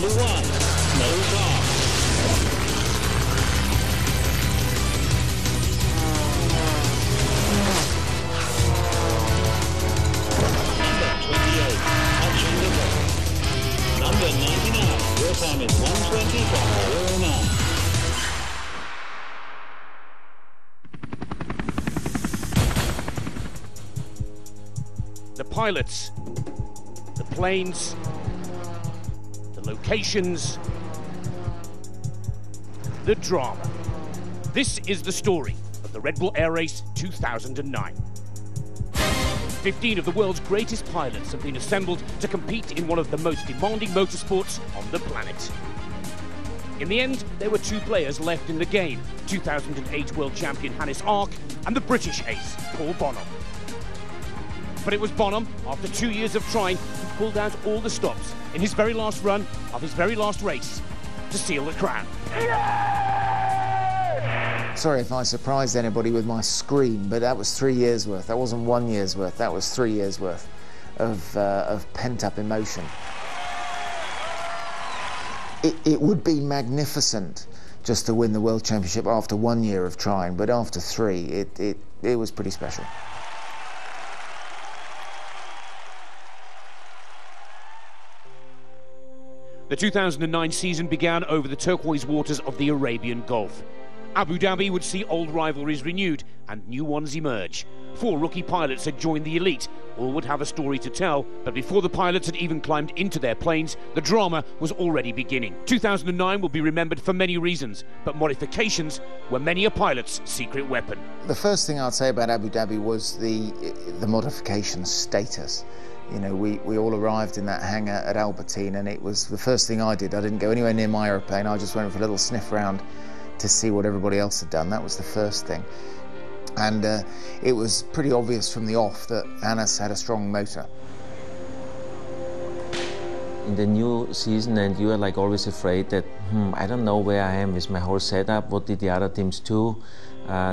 Number 1, nose off. Number 28, touching the ball. Number 99, your time is 1:25.09. The pilots, the planes, the locations, the drama. This is the story of the Red Bull Air Race 2009. 15 of the world's greatest pilots have been assembled to compete in one of the most demanding motorsports on the planet. In the end, there were two players left in the game, 2008 world champion Hannes Ark and the British ace, Paul Bonham. But it was Bonham, after 2 years of trying, who pulled out all the stops in his very last run of his very last race to seal the crown. Sorry if I surprised anybody with my scream, but that was 3 years worth. That wasn't 1 year's worth, that was 3 years worth of pent-up emotion. It would be magnificent just to win the World Championship after 1 year of trying, but after 3, it was pretty special. The 2009 season began over the turquoise waters of the Arabian Gulf. Abu Dhabi would see old rivalries renewed and new ones emerge. 4 rookie pilots had joined the elite. All would have a story to tell, but before the pilots had even climbed into their planes, the drama was already beginning. 2009 will be remembered for many reasons, but modifications were many a pilot's secret weapon. The first thing I'd say about Abu Dhabi was the modification status. You know, we all arrived in that hangar at Albertine, and it was the first thing I did. I didn't go anywhere near my aeroplane. I just went for a little sniff around to see what everybody else had done. That was the first thing. And it was pretty obvious from the off that Hannes had a strong motor. In the new season, and you are like always afraid that, I don't know where I am with my whole setup. What did the other teams do?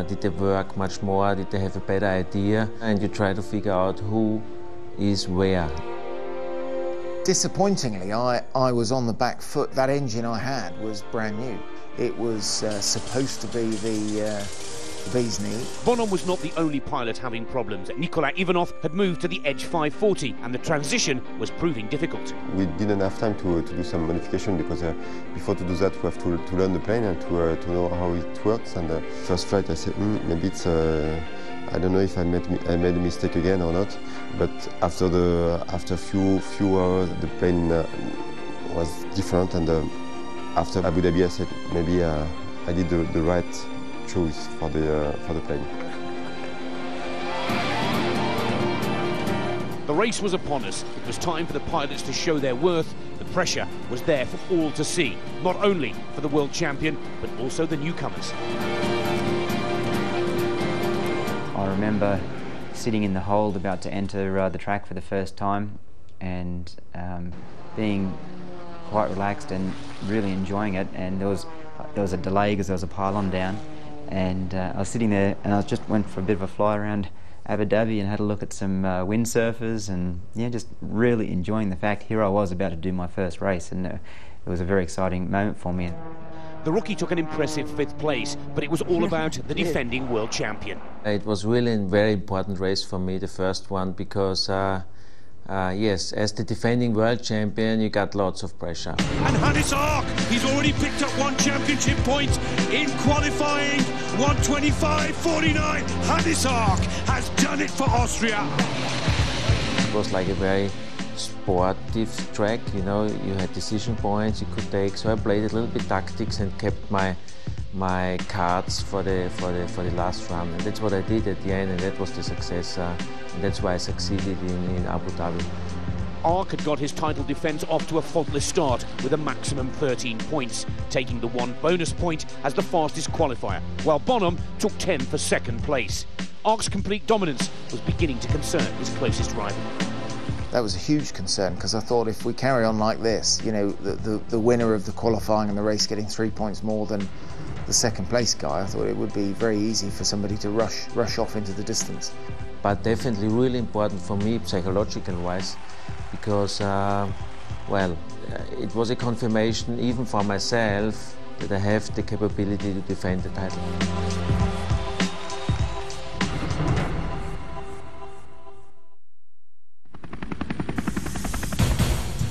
Did they work much more? Did they have a better idea? And you try to figure out who is where. Disappointingly, I was on the back foot. That engine I had was brand new. It was supposed to be the bee's knee. Bonham was not the only pilot having problems. Nikolai Ivanov had moved to the Edge 540, and the transition was proving difficult. We didn't have time to do some modification because before to do that we have to learn the plane and to know how it works. And first flight I said, maybe it's I don't know if I made a mistake again or not. But after a few hours the plane was different, and after Abu Dhabi I said maybe I did the right choice for the plane. The race was upon us. It was time for the pilots to show their worth. The pressure was there for all to see, not only for the world champion, but also the newcomers. I remember sitting in the hold about to enter the track for the first time, and being quite relaxed and really enjoying it. And there was a delay because there was a pylon down, and I was sitting there and I just went for a bit of a fly around Abu Dhabi and had a look at some windsurfers, and yeah, just really enjoying the fact here I was about to do my first race, and it was a very exciting moment for me. The rookie took an impressive 5th place, but it was all about the defending world champion. It was really a very important race for me, the first one, because yes, as the defending world champion, you got lots of pressure. And Hannes Ark, he's already picked up 1 championship point in qualifying, 1:25.49. Hannes Ark has done it for Austria. It was like a very sportive track, you know, you had decision points you could take, so I played a little bit tactics and kept my cards for the last run, and that's what I did at the end, and that was the success, and that's why I succeeded in Abu Dhabi. Ark had got his title defence off to a faultless start with a maximum 13 points, taking the 1 bonus point as the fastest qualifier, while Bonham took 10 for 2nd place. Ark's complete dominance was beginning to concern his closest rival. That was a huge concern, because I thought if we carry on like this, you know, the winner of the qualifying and the race getting 3 points more than the 2nd place guy, I thought it would be very easy for somebody to rush off into the distance. But definitely really important for me, psychological wise, because well, it was a confirmation even for myself that I have the capability to defend the title.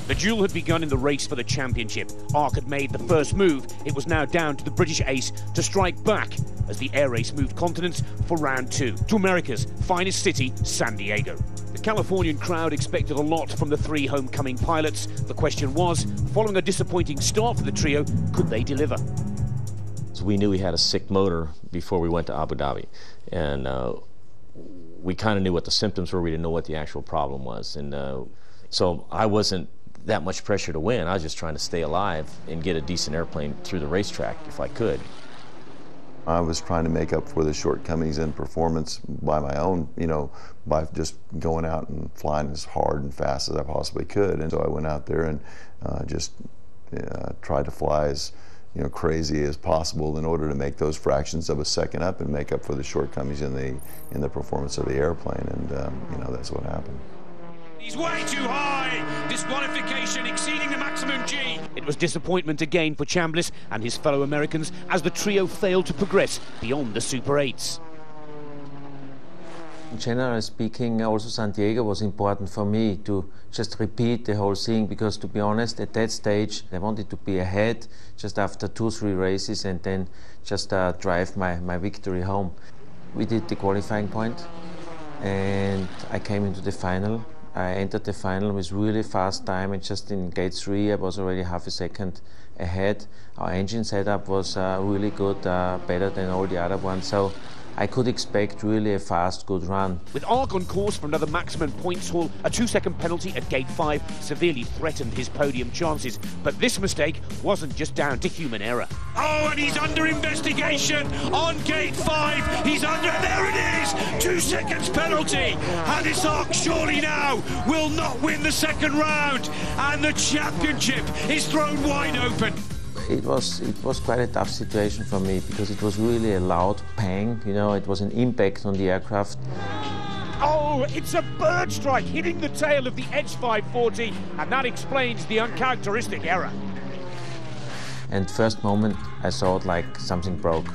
The duel had begun in the race for the championship. Ark had made the first move. It was now down to the British ace to strike back as the air race moved continents for round 2, to America's finest city, San Diego. The Californian crowd expected a lot from the 3 homecoming pilots. The question was, following a disappointing start for the trio, could they deliver? So we knew we had a sick motor before we went to Abu Dhabi, and we kind of knew what the symptoms were. We didn't know what the actual problem was, and so I wasn't that much pressure to win. I was just trying to stay alive and get a decent airplane through the racetrack if I could. I was trying to make up for the shortcomings in performance by my own, by just going out and flying as hard and fast as I possibly could. And so I went out there and just tried to fly as crazy as possible in order to make those fractions of a second up and make up for the shortcomings in the performance of the airplane. And that's what happened. He's way too high! Disqualification exceeding the maximum G! It was disappointment again for Chambliss and his fellow Americans as the trio failed to progress beyond the Super 8s. Generally speaking, also San Diego was important for me to just repeat the whole thing, because to be honest, at that stage I wanted to be ahead just after 2-3 races and then just drive my victory home. We did the qualifying point and I came into the final. I entered the final with really fast time, and just in gate 3 I was already half a second ahead. Our engine setup was really good, better than all the other ones, so I could expect really a fast, good run. With Ark on course for another maximum points haul, a 2-second penalty at gate 5 severely threatened his podium chances. But this mistake wasn't just down to human error. Oh, and he's under investigation on gate 5. He's under, there it is! 2 seconds penalty. Hannes Ark surely now will not win the second round. And the championship is thrown wide open. It was quite a tough situation for me, because it was really a loud pang, it was an impact on the aircraft. Oh, it's a bird strike hitting the tail of the Edge 540, and that explains the uncharacteristic error. And first moment I thought like something broke.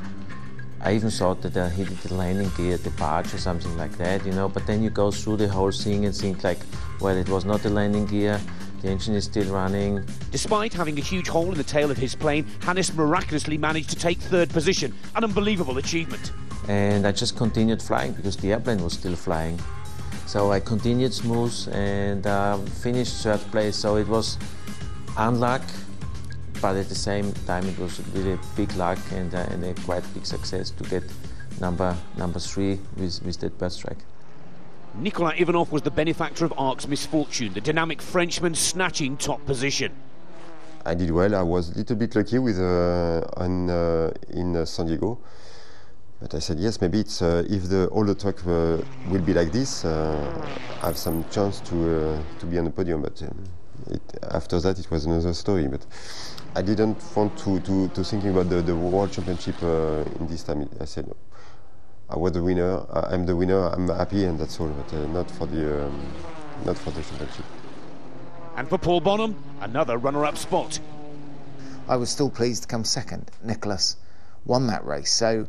I even thought that I hit the landing gear, the barge or something like that, but then you go through the whole thing and think like, well, it was not the landing gear. The engine is still running. Despite having a huge hole in the tail of his plane, Hannes miraculously managed to take 3rd position, an unbelievable achievement. And I just continued flying because the airplane was still flying. So I continued smooth and finished 3rd place. So it was unluck, but at the same time it was really big luck and a quite big success to get number 3 with that bird strike. Nicolas Ivanov was the benefactor of Ark's misfortune, the dynamic Frenchman snatching top position. I did well. I was a little bit lucky with in San Diego, but I said yes, maybe it's if all the track will be like this, I have some chance to be on the podium. But after that, it was another story. But I didn't want to thinking about the World Championship in this time. I said, I was the winner. I'm the winner. I'm happy, and that's all. But not for the championship. And for Paul Bonham, another runner-up spot. I was still pleased to come second. Nicolas won that race, so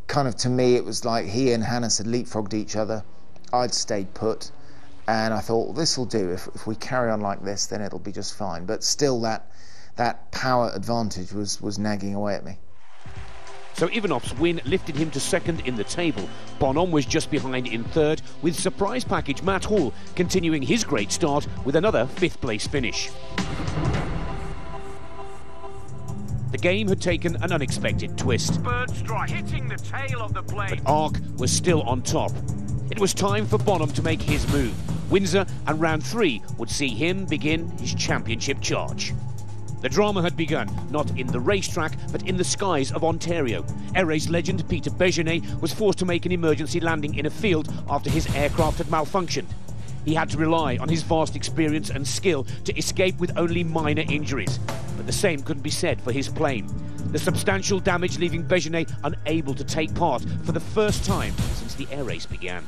kind of to me it was like he and Hannes had leapfrogged each other. I'd stayed put, and I thought, well, this will do. If we carry on like this, then it'll be just fine. But still, that power advantage was nagging away at me. So Ivanov's win lifted him to 2nd in the table. Bonham was just behind in 3rd, with surprise package Matt Hall continuing his great start with another 5th place finish. The game had taken an unexpected twist. Bird strike hitting the tail of the plane. But Ark was still on top. It was time for Bonham to make his move. Windsor and round 3 would see him begin his championship charge. The drama had begun, not in the racetrack, but in the skies of Ontario. Air race legend Peter Begenet was forced to make an emergency landing in a field after his aircraft had malfunctioned. He had to rely on his vast experience and skill to escape with only minor injuries. But the same couldn't be said for his plane. The substantial damage leaving Begenet unable to take part for the first time since the air race began.